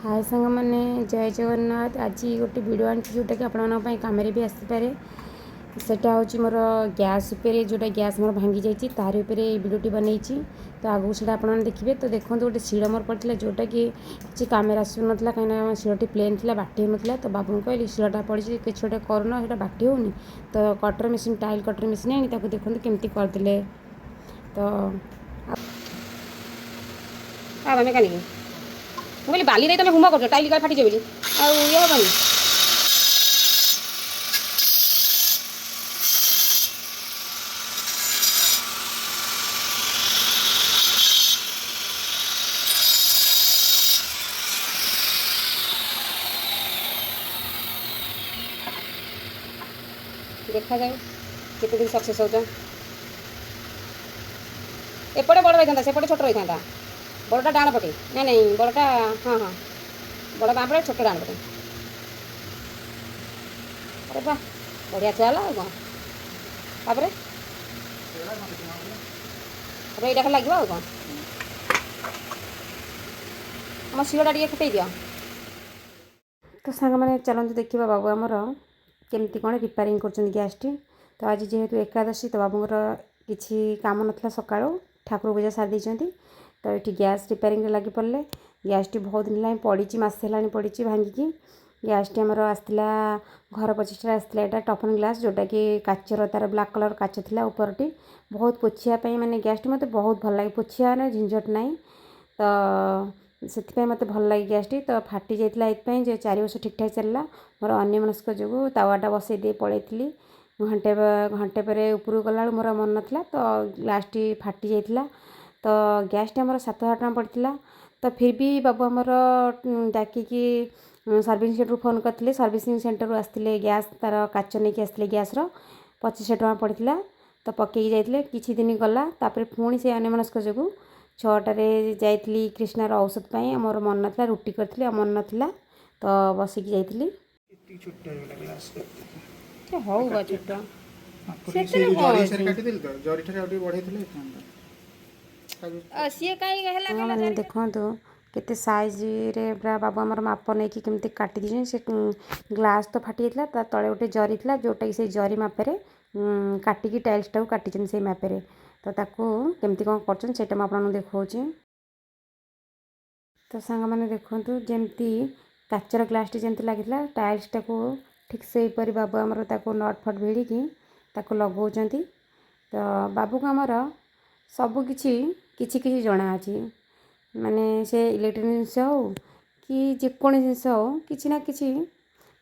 हाय सांग मैंने जय जगन्नाथ। आज गोटे वीडियो आनी जोटा कि आपण कम भी आसपे सेटा हूँ मोर गैस उपर जोटा गैस मोर भांगी जाइए तार वीडियोटी बनई। तो आगू से आपने देखिए। तो देखो गोटे शिल मोर पड़ा जोटा कि किसी कम आसू ना कहीं शिलटी प्लेन थी बाटी हो ना। तो बाबू कहली शिलटा पड़ी किसी गोटे करना से बाटी होनी। तो cutter machine tile cutter machine आनी देखते केमती करदे। तो मेकानिक मुझे बाली नहीं तुम हुम कर टाइल का फाटी बोली ये हेनी देखा जाए केते दिन सक्सेस होता। एपटे बड़ रही था सेपटे छोट रही था बड़टा डाण पटे ना नहीं बड़टा हाँ हाँ बड़ बाँ पटे छोट डाण पटे। अरे वाह बढ़िया चला कौन तापर यहाँ खाली लगे कौन आम शिलटा टे फुटे दियो। तो सांग मैंने चलते देखा बाबू आमर केमती कौन रिपेयरिंग कर गैस टी। तो आज जेहेतु एकादशी तो बाबूर किसी काम नाला सका ठाकुर पूजा सारी देती। तो ये गैस रिपेयरिंग लगी पड़े। गैस टी बहुत दिन है पड़ी मसे है पड़ी भांगिकी। गैस टी आमर आसला घर पचिशा आसला यहाँ टफन ग्लास जोटा कि काचर तार ब्लाक कलर काच था उपरटी बहुत पोछापी मैंने गैस टी मतलब बहुत भल लगे पोछा ना झंझट ना। तो से मत भल लगे गैस टी। तो फाटी जाता ये 4 वर्ष ठीक ठाक चलला मोर अन्य मनस्क जो तावाटा बसई दे पलैली घंटे घंटे पर उपरକୁ गला मोर मन नाला। तो ग्लास टी फाटी जाइଥିଲା। तो गैस टी आमर 7,000 टଙ୍କା पड़ता। तो फिर भी बाबू आमर डाकिकी सर्विसिंग सेंटर फोन करते सर्विसिंग सेंटर आसते गैस तार काच नहीं आसते गैस 25,000 टଙ୍କା पड़ता। तो पकईकी जाइए किछि दिन गला तापर पुणी से अन्य मनस्क जो 6टारे जाइली कृष्णार औषध पाई मोर मन नाला रुटी करी मन नाला। तो बसिकी जाइली हौ छोट मैंने देखु केते साइज रे बाबू आमर माप नहीं कि केमती काटी दी से ग्लास तो फाटी जाता तले गोटे जरी था जोटा कि से जरी मापे काटिकी टाइल्स टाक काटी से मापे। तो ताकू केमती कौन कर आपको देखा। तो सांग मैंने देखु जमती काचर ग्लास टी जमती लगी टाइल्स टाक ठीक से परी बाबू आमर नट फट भिड़ी लगौंट। तो बाबू को आमर सबकि जना अच्छी माने से इलेक्ट्रिक जिनस हो कि जेको जिनस हो कि ना कि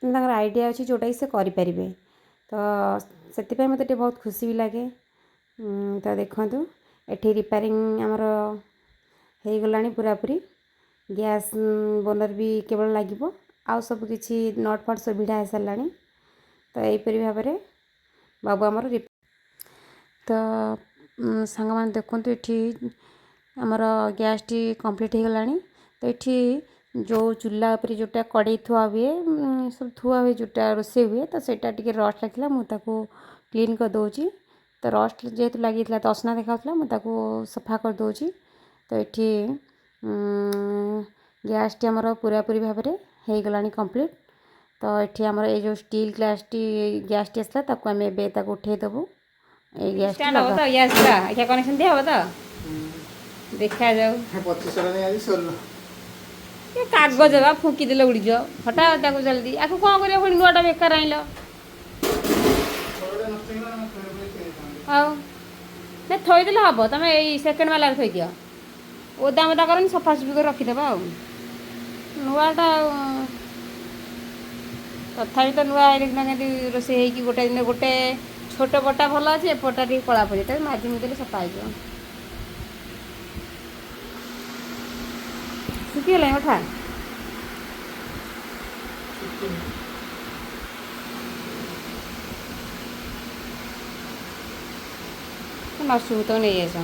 आइडिया अच्छी जोटा कि से करें। तो से मत बहुत खुशी भी लगे। तो देखु ये रिपेयरिंग आमर हो गला पूरापूरी गैस बर्नर भी केवल लगे आउ सब किसी नट फट सब भिड़ा हो सारा। तो यहीपरी भाव में बाबू आमर तो सांग मैंने देखु ये आमर गैस टी कंप्लीट हो गला। तो ये जो चूल्हा पर जोटा कड़े थुआ हुए सब थुआ हुए जोटा रोसे हुए तो सेटा टे रस्ट लगे मुझे क्लीन कर दूची। तो रस्ट जेहेतु लगी तो असना देखा मुझे सफा कर दूची। तो ये गैस टी आमर पूरापूरी भाव में हो गला कंप्लीट। तो ये आमर ये जो steel glass T gas T आसला आम ए उठेदेबू ये गैस टी कनेक्शन दिया हम तो देखा जाऊ ये कागज बा फुकीदे उड़ी जाओ हटा जल्दी आपको कौन कर पुणी नुआटा बेकार आइल ना थईदे हम तुम ये सेकेंड वाला थी दियो ओदा मदा कर सफासफी कर रखीदे नुआटा तथा तो नुआ आइले रोसे गोटे दिन गोटे छोट पटा भल अच्छे एपटा टे कला पड़े तक माजी मुझे सफा हो शुखीगला उठा नसू तो नहीं आस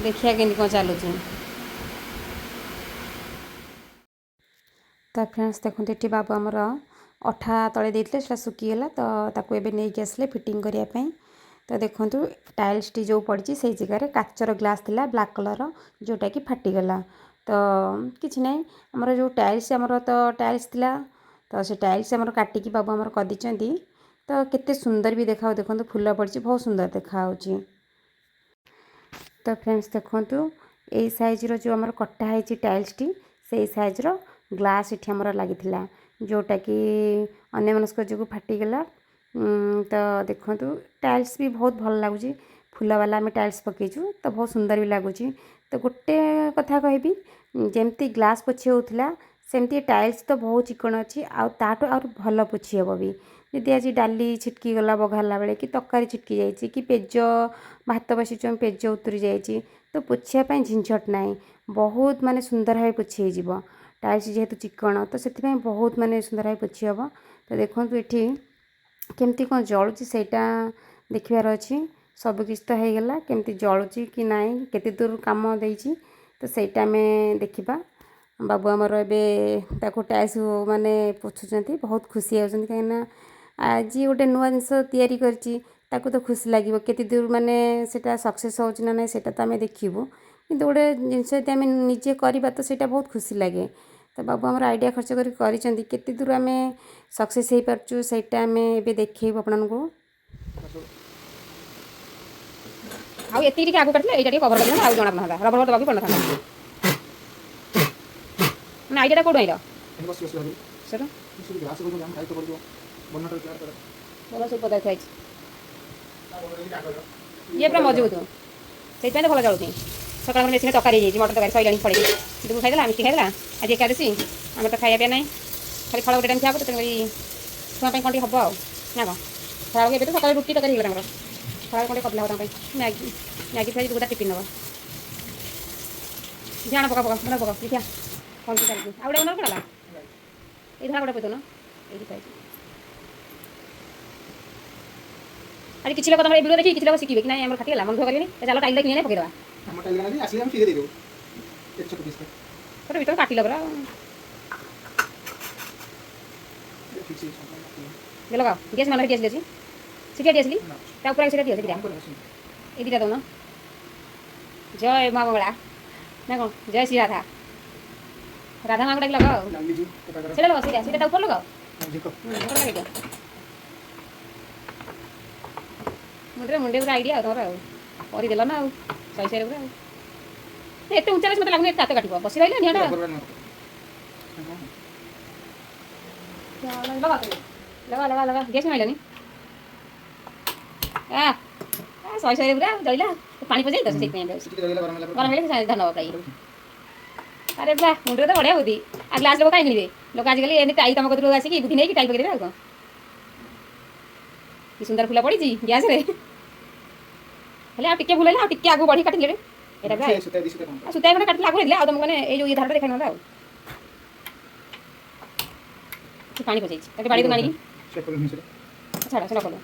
देखिए कि कौन चलुच। तो फ्रेंड्स देखते ये बाबू आमर अठा तले देते शुखीगला। तो ताकू एबे नहीं आसले फिटिंग करने। तो देखो टाइल्स टी जो पड़ी से जगह काचर ग्लास थिला ब्लैक कलर जोटा कि फाटीगला। तो किछि नहीं हमर जो टाइल्स हमर तो टाइल्स थिला तो से टाइल्स हमर काटिकी बाबू हमर कर दिचंती तो केते सुंदर भी देखाओ देखो फूल पड़ी बहुत सुंदर देखा तो फ्रेंड्स देखंतु ए साइज रो जो हमर कट्टा है टाइल्स टी से साइज रो ग्लास इठी हमर लागिथिला जोटा कि अन्य मनस्क जो फाटीगला तो देखंतु टाइल्स भी बहुत भल लागुची फूल वाला आम टाइल्स पकेचु तो बहुत सुंदर भी लगुच तो गोटे कथा कहबी जमती ग्लास पोछी होता सेमती टाइल्स तो बहुत चिकन अच्छी आठ आउ भल पोछी हे भी जदि आज डाली छिटकी गला बघारा बेले कि तरकारी छिटकी जाइए कि पेज भात बसी पेज उतरी जाइए तो पोछापी झंझट ना बहुत माने सुंदर भाव पोछी हो टाइल्स जेहेतु चिकन तो से बहुत माने सुंदर भाव पोछी हम तो देखो ये केमती कौन जलुची सेटा देखिबार अच्छी सबकि तो हो गला केमती जलुची कि ना केते दूर काम देती तो सहीटा आम देखा बाबू आमर एबे टाइल्स माने पोछुंट बहुत खुशी होती कहीं आज गोटे नुआ जिनस तैयारी करची ताकू तो खुशी लगे केते दूर माने सेटा सक्सेस होची ना सेटा तो आम देखिबू किंतु गोटे जिनस यदि आम निजे करवा तो सेटा बहुत खुशी लगे तो बाबू आमर आइडिया खर्च कर केते दूर आम सक्सेस हो पारचु सेटा आम एबे देखैबू आपनकू आउ एति आगू काटले एटा कवर कर आउ जना पड़ता रबर दबाक पड़ ना ना आइडिया कोड आइला सर ଭଲ ସବୁ ପଦାର୍ଥ ଅଛି ଇଏ ପୁରା ମଜବୁତ ସେଇଥିପାଇଁ ତ ଭଲ ଚାଲୁଛି ସକାଳ ମେସିନରେ ତରକାରୀ ହେଇଯାଇଛି ମଟର ତରକାରୀ ସଇଲାଣି ଫଳେଇ ଦୁବୁ ଖାଇଦେଲା ମିଷ୍ଟି ଖାଇଦେଲା ଆଜି ଏକାଦଶୀ ଆମର ତ ଖାଇବା ପିଇବା ନାହିଁ ଖାଲି ଫଳ ଗୋଟେ ଟାଇମ୍ ଖିଆ ହେବ ତେଣୁ କରି ଛୁଆ ପାଇଁ କ'ଣ ଟିକେ ହେବ ଆଉ ନା କ'ଣ ଖରାବେଳକୁ ଏବେ ତ ସକାଳେ ରୁଟି ତରକାରୀ ହେଇଗଲା ଆମର ଖରାବେଳେ କ'ଣ ଟିକେ କରିଦେଲା ହେବ ତାଙ୍କ ପାଇଁ ମ୍ୟାଗି ଫ୍ରାଇ ଦୁଇଟା ଟିଫିନ୍ ନେବ ଝାଣ ପକା ପକା ଭଲ ପକା ଦେଖିଆ କ'ଣ ଚାଲିଛି ଆଉ ଗୋଟେ ମନେ ପଡ଼ିଲା ଏଇ ଧଳା ଗୋଟେ ପୋତନ ଏଇଠି ଖାଇଛି आज किसी लोग तुम वीडियो देखिए किसी लोग शिखे कि ना आम फाटीगला मन दुख करेंगे चलो टाइल किने नहीं पकईदेवा गोटे भर काटिल पूरा लगाओ गैस मान गैस दिए सीटिया दिए ऊपर सीटा दिए दीटा ये दीटा दौन जय माँ मंगला ना कौन जय श्री राधा राधा माँ को लगाओ सीटा लगाओ सीटा ऊपर लगाओ मुंडे मुंडे पूरा आइडिया तुम करदेल ना शहे शहे पूरा एत उच्चा मत लगुन हाथ काटो बस रहा निटा लगा लगा लगा गैस मारानी शहे शहे पूरा जला पानी पचाई तो गरम है धन प्राय अरे बा मुंडे तो बढ़िया बुद्धि आ ग्लास लोग कहीं मिले लोग आजिकल एने टाइल तुम कतरू आसिक बुद्धि नहीं टाइल पकईदेवे आ कि सुंदर फूल पड़ी गैस रे हेले आ टिके फूल आ टिके आगु बढ़ी काटिले रे एटा बा सुता खंडे काटले आगु रहले आ तुम माने ए जो ये धारटा देखा ना पानी पचाई ताके बाड़ी तो पानी छाड़ा से रखलो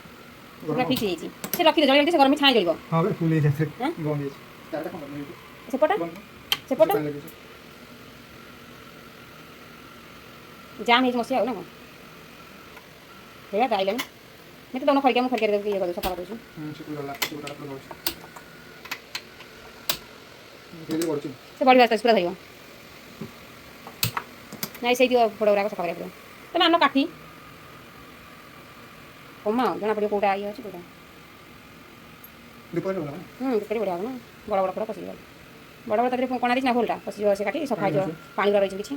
पूरा ठीक है से रखी दे जल्दी से गरम में छाई जलिबो हां बे फूल जासे गम जासे तारटा खंड सेपटा जाम है समस्या हो ना हेगा आइलानी मैं तो दोनों खड़के मुझे खड़के ये कर सफा कर से बड़ी बात पूरा धरियो ना से फोड़ गुड़ा सफा कर तुम आन काठी कमा जना पड़ो कौटा ये अच्छे कौटा बढ़िया ना बड़ बड़ फोड़ पशि बड़ बड़ तक कणा ना फुलटा पशि से काटी सफा हो पानी रही किसी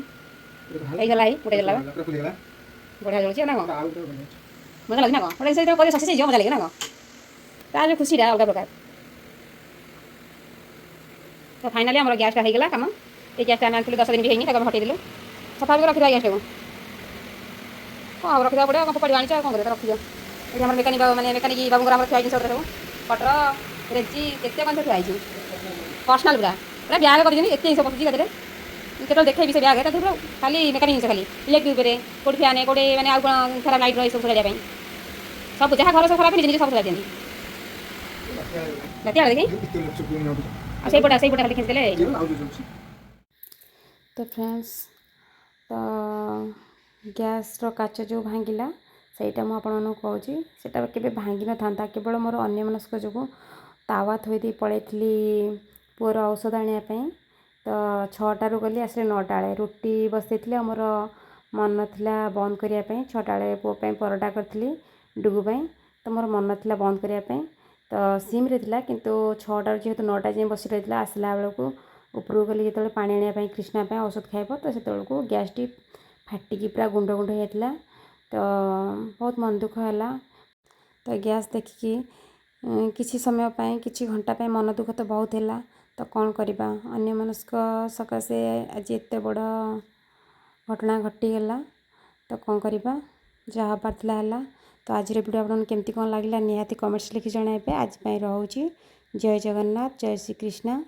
गला गोटे गला बढ़िया जलुची ना मजा लगे ना कौन से सक्सेस हो मजा लगे ना कौन तार खुशी अलग प्रकार तो फाइनाली आम गैसटा होगा कम ये गैसटा आम आनी 10 दिन भी होनी हटेदेलु सफा कर रखी गैस हाँ रखा पड़े कौन पड़ी आनी कौन कर रखी ये मेकानिक मैंने मेकानिक बाबू थुआ जिन सब कटर रेची केते कौन थुआई पर्सनाल पूरा पूरा ब्याग कर एत जिन पकड़ी केतल देखे से ब्याग पूरा खाली मेकानिक जिन खाली इलेक्ट्रिक कौट फैन कौटे मैंने आउ कौन खराब लाइट रही सब सजाई सब जहाँ घर सब खराब निजे सब सजाई दिखती राति देखी से पटा खाली खींचदेले तो फ्रेंड्स तो गैस काच जो भांगिला सहीटा मुझे कहूँ सेटा केबे भांगी न था केवल मोर अन्य मनस्क जो तावा थोड़ी पलैली पुअर औषध आने तो 6टाରୁ गली आसिले 9टा बेले रुटी बसैथिले मोर मन नथिला बंद करिया पई 6टा बेले पुओ पई परोटा करथिली डुगु पई तो मोर मन नथिला बंद करिया पई तो सिम रे थिला किंतु 6टाରୁ जेहेतु 9टा जाए बसी रहिथिला आसला बेलू उपरକୁ गली जेतले पानी आनिया पई कृष्णा पई औषध खाइबो तो सेतलको गैस टी फाटिकी पूरा गुंड गुंड होइथिला तो बहुत मन दुख हैला तो गैस देखिकी किछि समय पई किछि घंटा पई मन दुख तो बहुत हैला तो कौन करवा अन्य मनस्क सकाशे आज एत बड़ घटना घटीगला तो कौन करवा जहाँ पार्थिला है तो आज वीडियो आपको केमती कौन लगे निहाती कमेंट्स लिखि जणाइबे आज रोचे जय जगन्नाथ जय श्री कृष्ण।